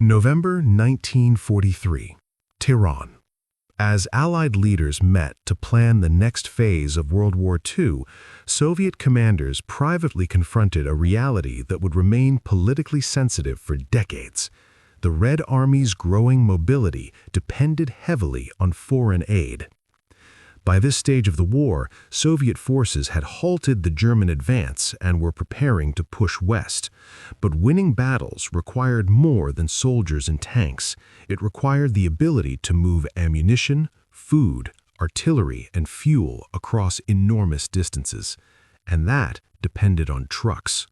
November 1943, Tehran. As Allied leaders met to plan the next phase of World War II, Soviet commanders privately confronted a reality that would remain politically sensitive for decades. The Red Army's growing mobility depended heavily on foreign aid. By this stage of the war, Soviet forces had halted the German advance and were preparing to push west. But winning battles required more than soldiers and tanks. It required the ability to move ammunition, food, artillery, and fuel across enormous distances. And that depended on trucks.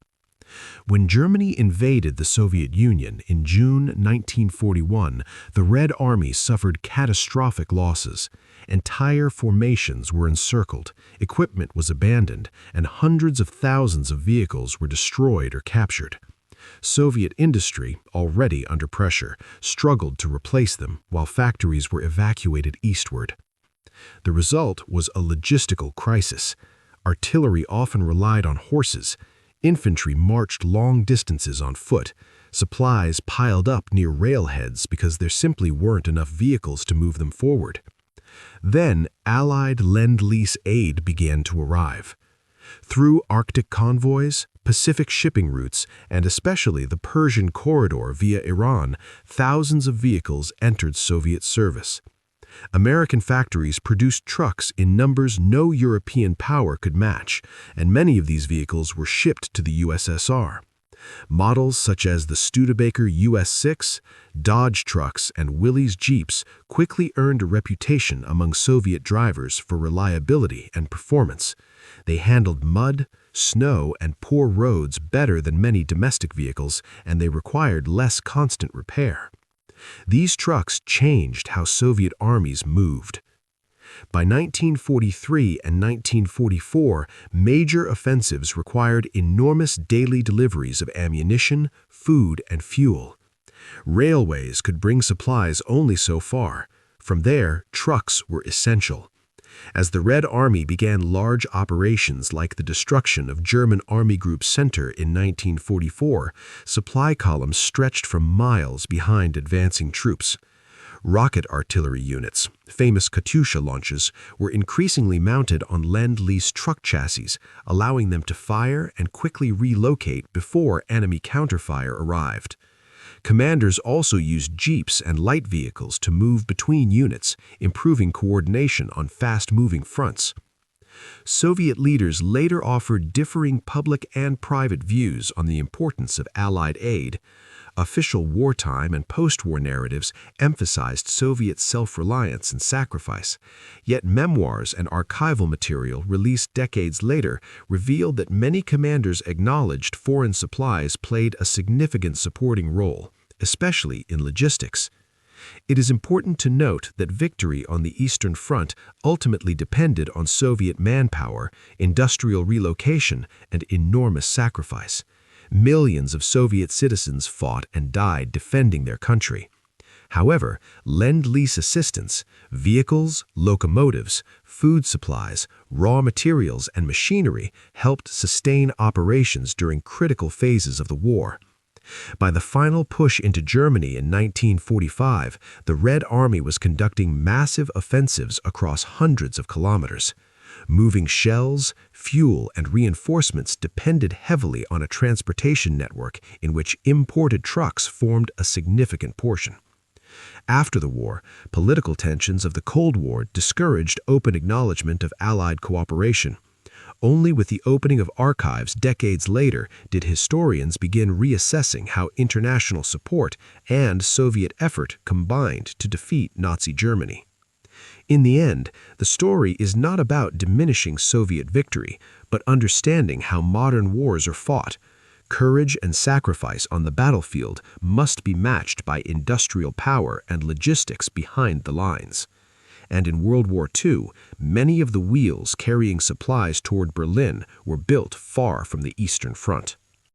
When Germany invaded the Soviet Union in June 1941, the Red Army suffered catastrophic losses. Entire formations were encircled, equipment was abandoned, and hundreds of thousands of vehicles were destroyed or captured. Soviet industry, already under pressure, struggled to replace them while factories were evacuated eastward. The result was a logistical crisis. Artillery often relied on horses. Infantry marched long distances on foot. Supplies piled up near railheads because there simply weren't enough vehicles to move them forward. Then Allied Lend-Lease aid began to arrive. Through Arctic convoys, Pacific shipping routes, and especially the Persian corridor via Iran, thousands of vehicles entered Soviet service. American factories produced trucks in numbers no European power could match, and many of these vehicles were shipped to the USSR. Models such as the Studebaker US-6, Dodge trucks, and Willys Jeeps quickly earned a reputation among Soviet drivers for reliability and performance. They handled mud, snow, and poor roads better than many domestic vehicles, and they required less constant repair. These trucks changed how Soviet armies moved. By 1943 and 1944, major offensives required enormous daily deliveries of ammunition, food, and fuel. Railways could bring supplies only so far. From there, trucks were essential. As the Red Army began large operations like the destruction of German Army Group Center in 1944, supply columns stretched for miles behind advancing troops. Rocket artillery units, famous Katyusha launches, were increasingly mounted on Lend-Lease truck chassis, allowing them to fire and quickly relocate before enemy counterfire arrived. Commanders also used jeeps and light vehicles to move between units, improving coordination on fast-moving fronts. Soviet leaders later offered differing public and private views on the importance of Allied aid. Official wartime and post-war narratives emphasized Soviet self-reliance and sacrifice. Yet memoirs and archival material released decades later revealed that many commanders acknowledged foreign supplies played a significant supporting role, especially in logistics. It is important to note that victory on the Eastern Front ultimately depended on Soviet manpower, industrial relocation, and enormous sacrifice. Millions of Soviet citizens fought and died defending their country. However, Lend-Lease assistance, vehicles, locomotives, food supplies, raw materials, and machinery helped sustain operations during critical phases of the war. By the final push into Germany in 1945, the Red Army was conducting massive offensives across hundreds of kilometers. Moving shells, fuel, and reinforcements depended heavily on a transportation network in which imported trucks formed a significant portion. After the war, political tensions of the Cold War discouraged open acknowledgement of Allied cooperation. Only with the opening of archives decades later did historians begin reassessing how international support and Soviet effort combined to defeat Nazi Germany. In the end, the story is not about diminishing Soviet victory, but understanding how modern wars are fought. Courage and sacrifice on the battlefield must be matched by industrial power and logistics behind the lines. And in World War II, many of the wheels carrying supplies toward Berlin were built far from the Eastern Front.